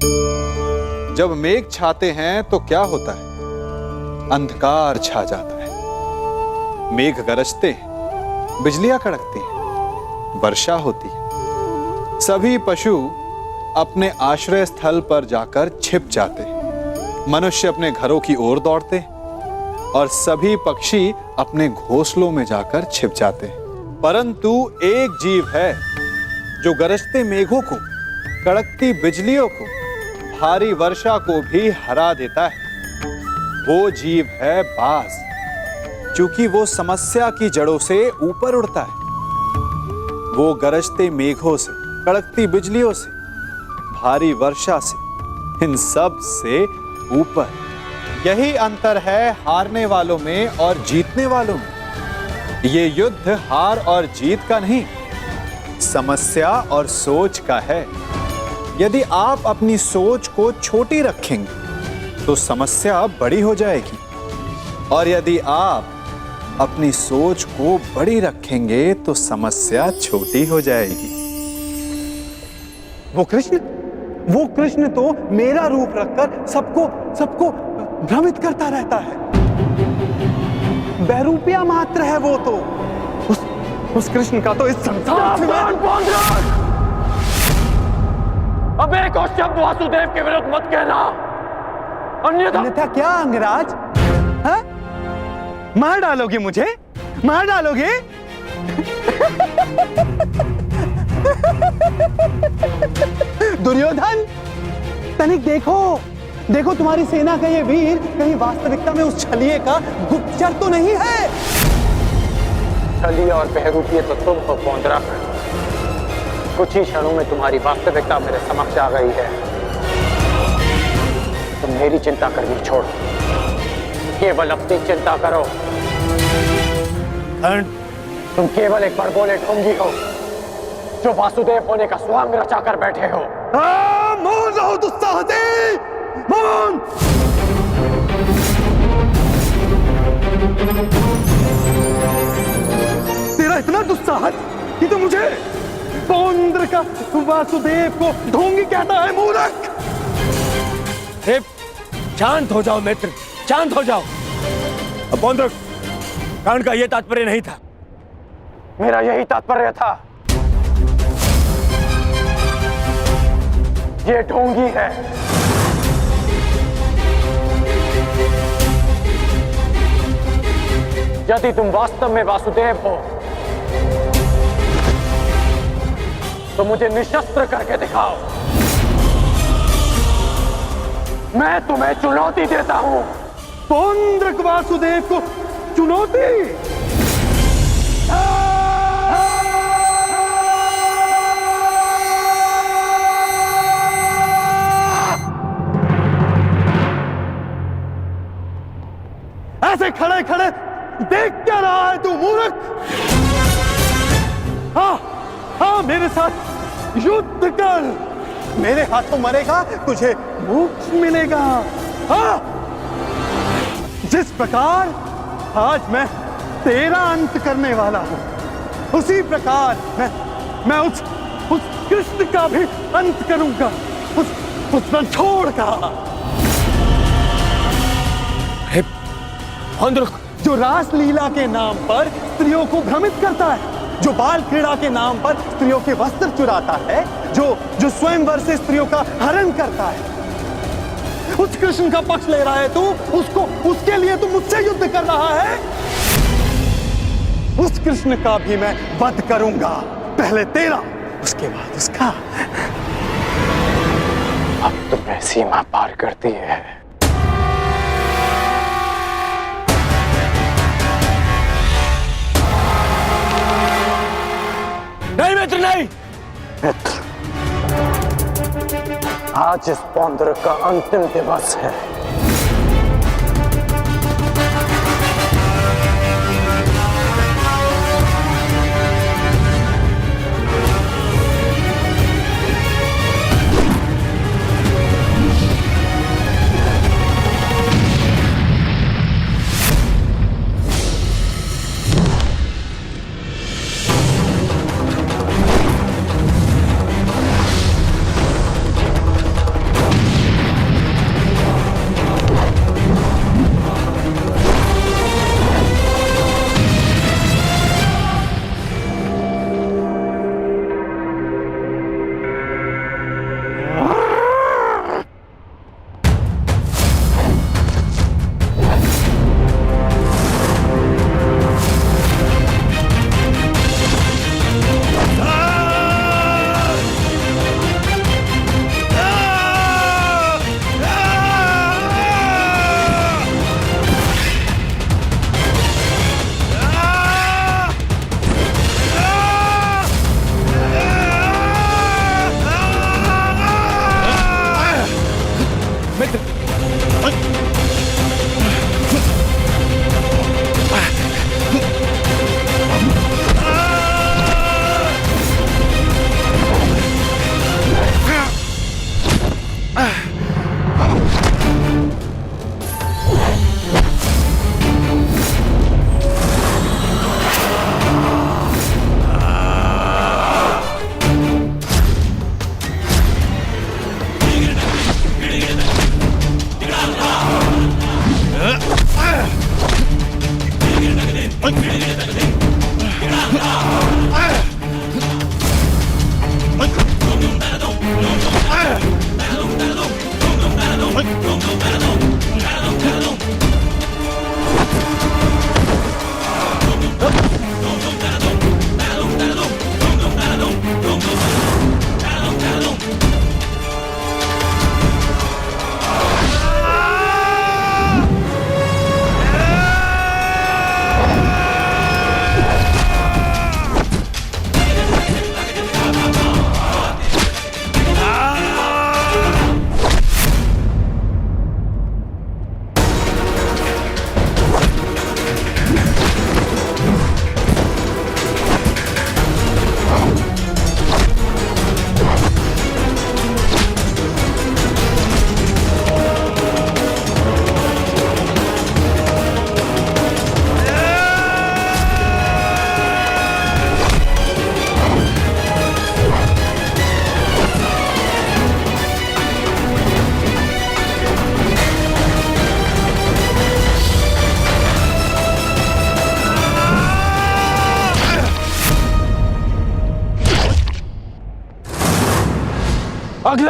जब मेघ छाते हैं तो क्या होता है? अंधकार छा जाता है। मेघ गरजते हैं, बिजलियां कड़कती हैं, वर्षा होती है। सभी पशु अपने आश्रय स्थल पर जाकर छिप जाते हैं। मनुष्य अपने घरों की ओर दौड़ते हैं और सभी पक्षी अपने घोंसलों में जाकर छिप जाते हैं। परंतु एक जीव है जो गरजते मेघों को, कड़कती बिजलियों को, भारी वर्षा को भी हरा देता है। वो जीव है बाज। चूंकि वो समस्या की जड़ों से ऊपर उड़ता है। वो गरजते मेघों से, कड़कती बिजलियों से, भारी वर्षा से, इन सब से ऊपर। यही अंतर है हारने वालों में और जीतने वालों में। ये युद्ध हार और जीत का नहीं, समस्या और सोच का है। यदि आप अपनी सोच को छोटी रखेंगे तो समस्या बड़ी हो जाएगी, और यदि आप अपनी सोच को बड़ी रखेंगे तो समस्या छोटी हो जाएगी। वो कृष्ण तो मेरा रूप रखकर सबको भ्रमित करता रहता है। बहरूपिया मात्र है वो तो। उस कृष्ण का तो इस संसार में अब एक और शब्द वासुदेव के विरुद्ध मत कहना, अन्यथा क्या अंगराज? हा? मार डालोगे मुझे? मार डालोगे? दुर्योधन, तनिक देखो तुम्हारी सेना का ये वीर कहीं वास्तविकता में उस छलिए का गुप्तचर तो नहीं है? छलिए और बहरूपिये तो तुम हो पौंद्रक। कुछ ही क्षणों में तुम्हारी वास्तविकता मेरे समक्ष आ गई है। तुम मेरी चिंता करनी छोड़ो, केवल अपनी चिंता करो। तुम केवल एक बड़बोले ढोंगी हो जो वासुदेव होने का स्वांग रचा कर बैठे हो। मौन रहो दुस्साहसी, मौन! तेरा इतना दुस्साहस कि तो मुझे पौंद्र का वासुदेव को ढोंगी कहता है, मूर्ख! शांत हो जाओ मित्र, शांत हो जाओ। पौंद्र, कर्ण का यह तात्पर्य नहीं था। मेरा यही तात्पर्य था। ये ढोंगी है। यदि तुम वास्तव में वासुदेव हो तो मुझे निशस्त्र करके दिखाओ। मैं तुम्हें चुनौती देता हूं। पौंद्रक वासुदेव को चुनौती? ऐसे खड़े खड़े देख क्या रहा है तू, मूर्ख? हाँ, मेरे साथ युद्ध कर। मेरे हाथों मरेगा, तुझे मोक्ष मिलेगा। हाँ, जिस प्रकार आज मैं तेरा अंत करने वाला हूं, उसी प्रकार मैं उस कृष्ण का भी अंत करूंगा, उस रणछोड़ का। जो रासलीला के नाम पर स्त्रियों को भ्रमित करता है, जो बाल क्रीड़ा के नाम पर स्त्रियों के वस्त्र चुराता है, जो स्वयंवर से स्त्रियों का हरण करता है, उस कृष्ण का पक्ष ले रहा है तू। उसके लिए तू मुझसे युद्ध कर रहा है। उस कृष्ण का भी मैं वध करूंगा, पहले तेरा, उसके बाद उसका। अब तुम्हें सीमा पार करती है। नहीं मित्र, नहीं। मित्र, आज इस पौंद्र का अंतिम दिवस है।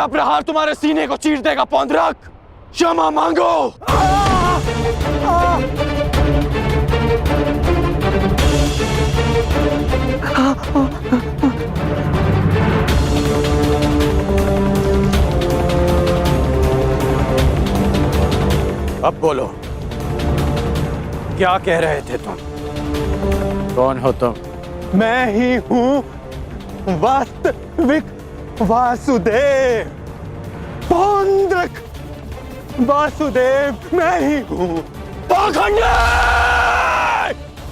मेरा प्रहार तुम्हारे सीने को चीर देगा पौंद्रक। क्षमा मांगो। अब बोलो, क्या कह रहे थे तुम? कौन हो तुम? मैं ही हूं वास्तविक वासुदेव। पौंद्रक वासुदेव मैं ही हूं। पाखंडी!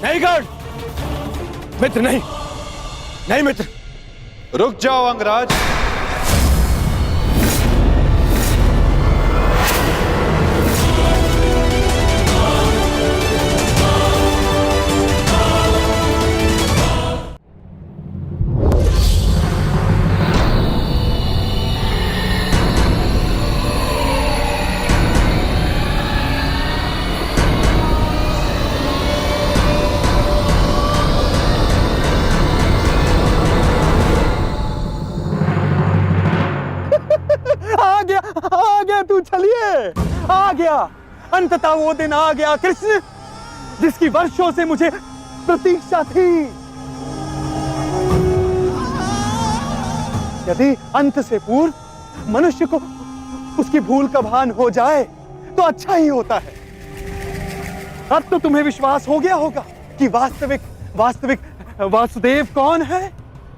नहीं गण मित्र, नहीं नहीं मित्र। रुक जाओ अंगराज। आ गया तू, चलिए आ गया। अंततः वो दिन आ गया कृष्ण, जिसकी वर्षों से मुझे प्रतीक्षा थी। यदि अंत से पूर्व मनुष्य को उसकी भूल का भान हो जाए तो अच्छा ही होता है। अब तो तुम्हें विश्वास हो गया होगा कि वास्तविक वास्तविक वासुदेव कौन है।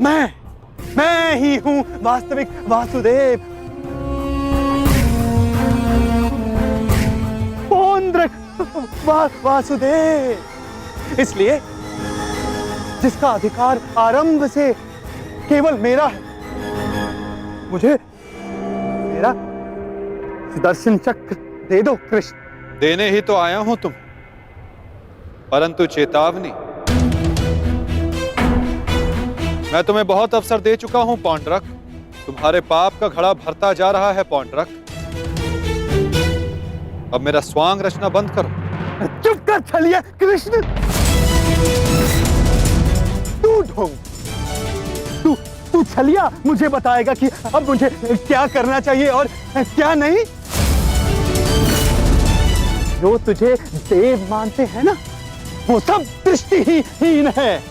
मैं ही हूं वास्तविक वासुदेव। वासुदेव, इसलिए जिसका अधिकार आरंभ से केवल मेरा है, मुझे मेरा सुदर्शन चक्र दे दो कृष्ण। देने ही तो आया हूं तुम, परंतु चेतावनी, मैं तुम्हें बहुत अवसर दे चुका हूं पौंड्रक। तुम्हारे पाप का घड़ा भरता जा रहा है पौंड्रक। अब मेरा स्वांग रचना बंद करो। चुप कर छलिए कृष्ण। तू ढोंग, तू छलिया मुझे बताएगा कि अब मुझे क्या करना चाहिए और क्या नहीं। जो तुझे देव मानते हैं ना, वो सब दृष्टिहीन है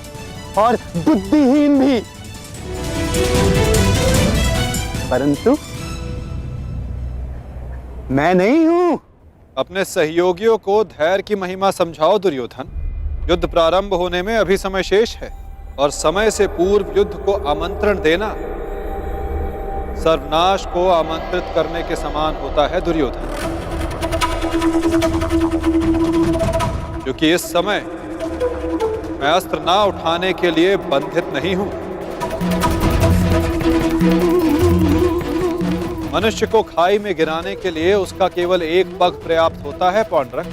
और बुद्धिहीन भी। परंतु मैं नहीं हूं। अपने सहयोगियों को धैर्य की महिमा समझाओ दुर्योधन। युद्ध प्रारंभ होने में अभी समय शेष है और समय से पूर्व युद्ध को आमंत्रण देना सर्वनाश को आमंत्रित करने के समान होता है दुर्योधन। क्योंकि इस समय मैं अस्त्र ना उठाने के लिए बंधित नहीं हूं। मनुष्य को खाई में गिराने के लिए उसका केवल एक पग पर्याप्त होता है पौंड्रक।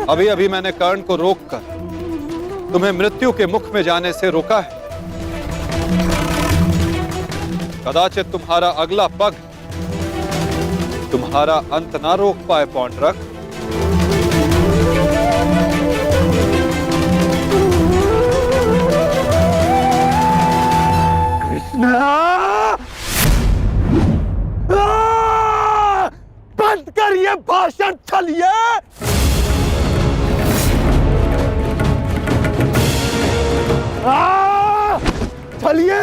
अभी अभी मैंने कर्ण को रोककर तुम्हें मृत्यु के मुख में जाने से रोका है। कदाचित तुम्हारा अगला पग तुम्हारा अंत ना रोक पाए पौंड्रक। बंद कर ये भाषण छलिए। छलिए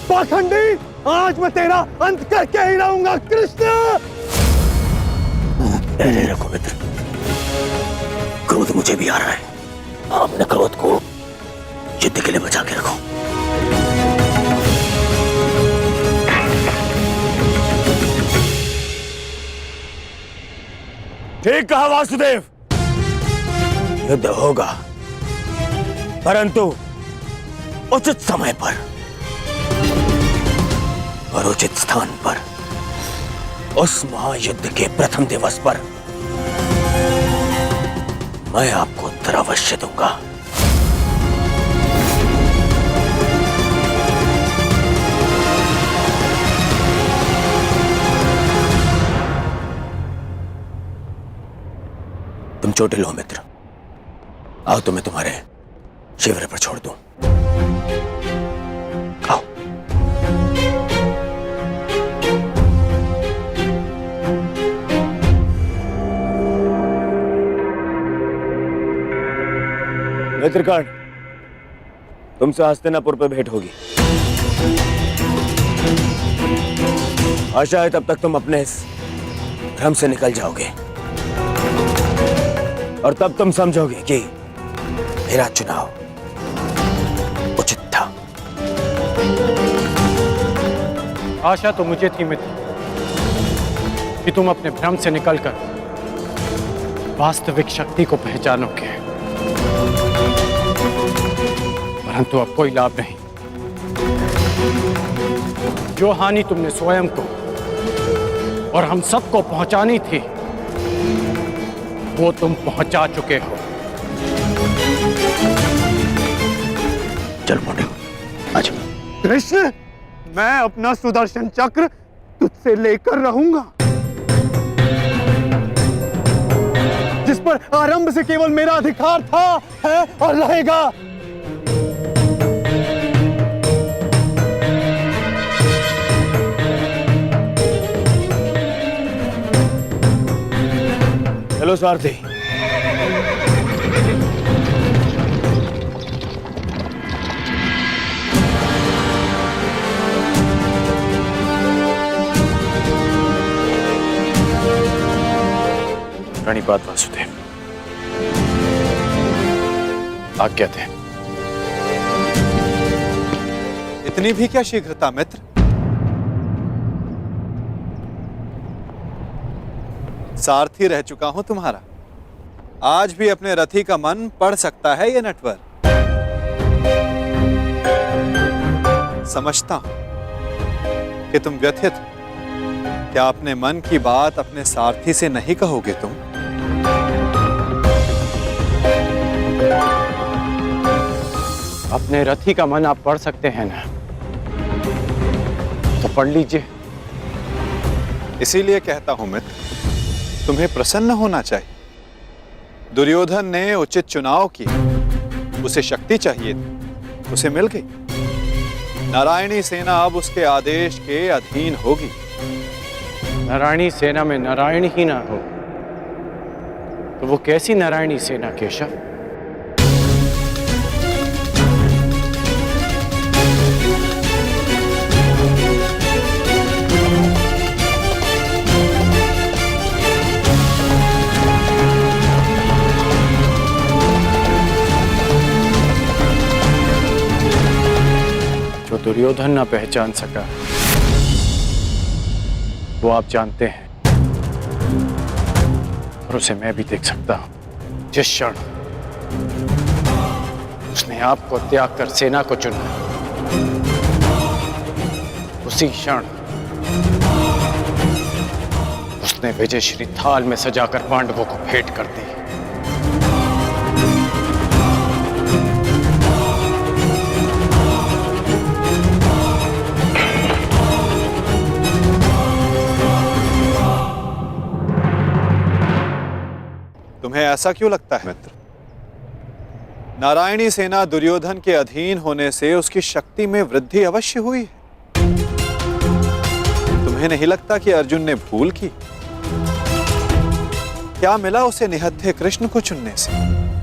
पाखंडी, आज मैं तेरा अंत करके ही रहूंगा कृष्ण। रखो मित्र, क्रोध मुझे भी आ रहा है। अपने क्रोध को युद्ध के लिए बचा के रखो। ठीक कहा वासुदेव, युद्ध होगा, परंतु उचित समय पर और उचित स्थान पर। उस महायुद्ध के प्रथम दिवस पर मैं आपको उत्तर अवश्य दूंगा। तुम चोटिल हो मित्र, आओ तो मैं तुम्हारे शिविर पर छोड़ दूं। आओ। नेत्रकर्ण, तुमसे हस्तिनापुर पे भेंट होगी। आशा है तब तक तुम अपने इस भ्रम से निकल जाओगे और तब तुम समझोगे कि मेरा चुनाव उचित था। आशा तो मुझे थी मित्र कि तुम अपने भ्रम से निकलकर वास्तविक शक्ति को पहचानोगे, परंतु अब कोई लाभ नहीं। जो हानि तुमने स्वयं को और हम सबको पहुंचानी थी वो तुम पहुंचा चुके हो। चल मोटे, आज कृष्ण, मैं अपना सुदर्शन चक्र तुझसे लेकर रहूंगा, जिस पर आरंभ से केवल मेरा अधिकार था, है और रहेगा। हेलो सारथी। प्रणिपात वासुदेव, आज्ञा थे। इतनी भी क्या शीघ्रता मित्र? सारथी रह चुका हूं तुम्हारा, आज भी अपने रथी का मन पढ़ सकता है ये नटवर। समझता हूं कि तुम व्यथित हो। क्या अपने मन की बात अपने सारथी से नहीं कहोगे तुम? अपने रथी का मन आप पढ़ सकते हैं ना, तो पढ़ लीजिए। इसीलिए कहता हूं मित्र, तुम्हें प्रसन्न होना चाहिए। दुर्योधन ने उचित चुनाव किया, उसे शक्ति चाहिए थी, उसे मिल गई। नारायणी सेना अब उसके आदेश के अधीन होगी। नारायणी सेना में नारायण ही ना हो तो वो कैसी नारायणी सेना केशव? जो दुर्योधन ना पहचान सका वो आप जानते हैं, और उसे मैं भी देख सकता हूं। जिस क्षण उसने आपको त्याग कर सेना को चुना, उसी क्षण उसने विजयश्री थाल में सजाकर पांडवों को भेंट कर दी। तुम्हें ऐसा क्यों लगता है मित्र? नारायणी सेना दुर्योधन के अधीन होने से उसकी शक्ति में वृद्धि अवश्य हुई है। तुम्हें नहीं लगता कि अर्जुन ने भूल की? क्या मिला उसे निहत्थे कृष्ण को चुनने से?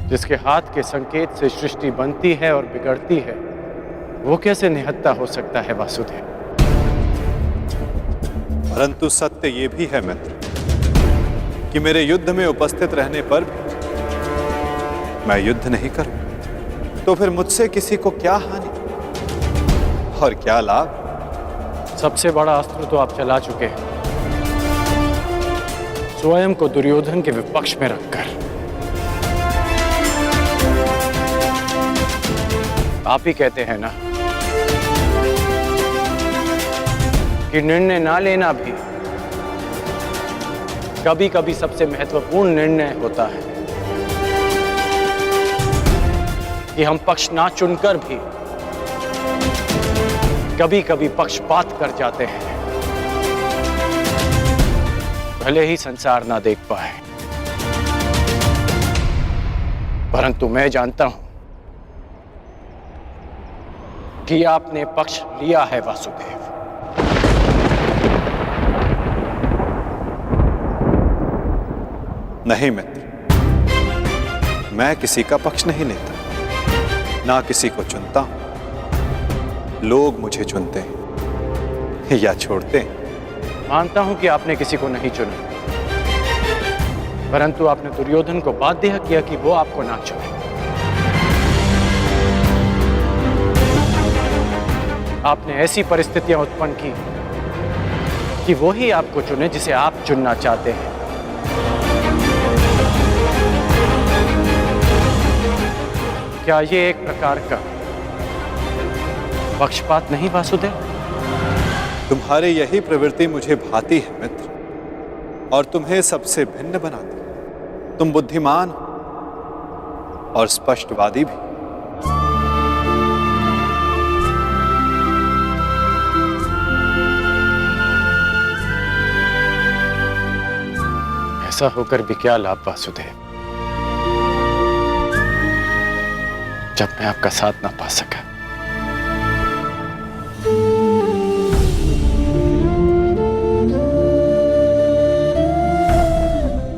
जिसके हाथ के संकेत से सृष्टि बनती है और बिगड़ती है, वो कैसे निहत्था हो सकता है वासुदेव? परंतु सत्य ये भी है मित्र कि मेरे युद्ध में उपस्थित रहने पर भी मैं युद्ध नहीं करूं, तो फिर मुझसे किसी को क्या हानि और क्या लाभ? सबसे बड़ा अस्त्र तो आप चला चुके हैं, स्वयं को दुर्योधन के विपक्ष में रखकर। आप ही कहते हैं ना कि निर्णय ना लेना भी कभी कभी सबसे महत्वपूर्ण निर्णय होता है, कि हम पक्ष ना चुनकर भी कभी कभी पक्षपात कर जाते हैं, भले ही संसार ना देख पाए। परंतु मैं जानता हूं कि आपने पक्ष लिया है वासुदेव। नहीं मित्र, मैं किसी का पक्ष नहीं लेता। ना किसी को चुनता हूं, लोग मुझे चुनते हैं या छोड़ते हैं। मानता हूं कि आपने किसी को नहीं चुना, परंतु आपने दुर्योधन को बाध्य किया कि वो आपको ना चुने। आपने ऐसी परिस्थितियां उत्पन्न की कि वो ही आपको चुने जिसे आप चुनना चाहते हैं। क्या ये एक प्रकार का पक्षपात नहीं वासुदेव? तुम्हारी यही प्रवृत्ति मुझे भाती है मित्र, और तुम्हें सबसे भिन्न बनाती है। तुम बुद्धिमान हो और स्पष्टवादी भी। ऐसा होकर भी क्या लाभ वासुदेव, जब मैं आपका साथ ना पा सका।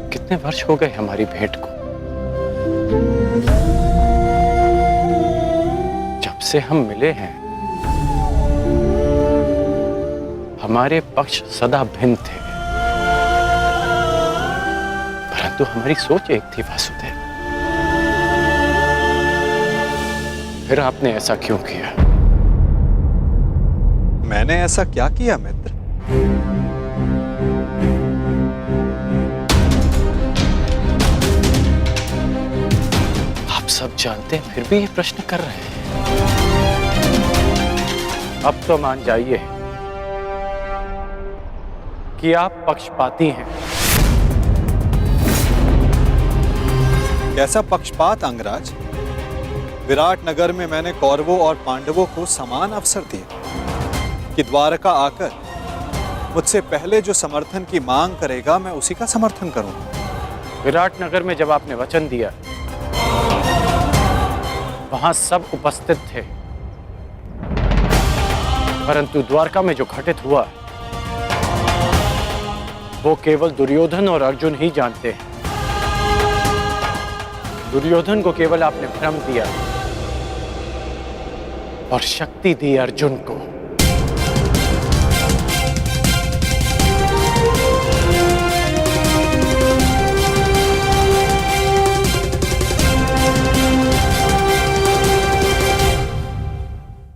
कितने वर्ष हो गए हमारी भेंट को? जब से हम मिले हैं हमारे पक्ष सदा भिन्न थे, परंतु हमारी सोच एक थी वासुदेव। फिर आपने ऐसा क्यों किया? मैंने ऐसा क्या किया मित्र? आप सब जानते हैं फिर भी ये प्रश्न कर रहे हैं। अब तो मान जाइए कि आप पक्षपाती हैं। कैसा पक्षपात अंगराज? विराट नगर में मैंने कौरवों और पांडवों को समान अवसर दिया कि द्वारका आकर मुझसे पहले जो समर्थन की मांग करेगा मैं उसी का समर्थन करूंगा। विराट नगर में जब आपने वचन दिया वहां सब उपस्थित थे, परंतु द्वारका में जो घटित हुआ वो केवल दुर्योधन और अर्जुन ही जानते हैं। दुर्योधन को केवल आपने भ्रम दिया और शक्ति दी अर्जुन को।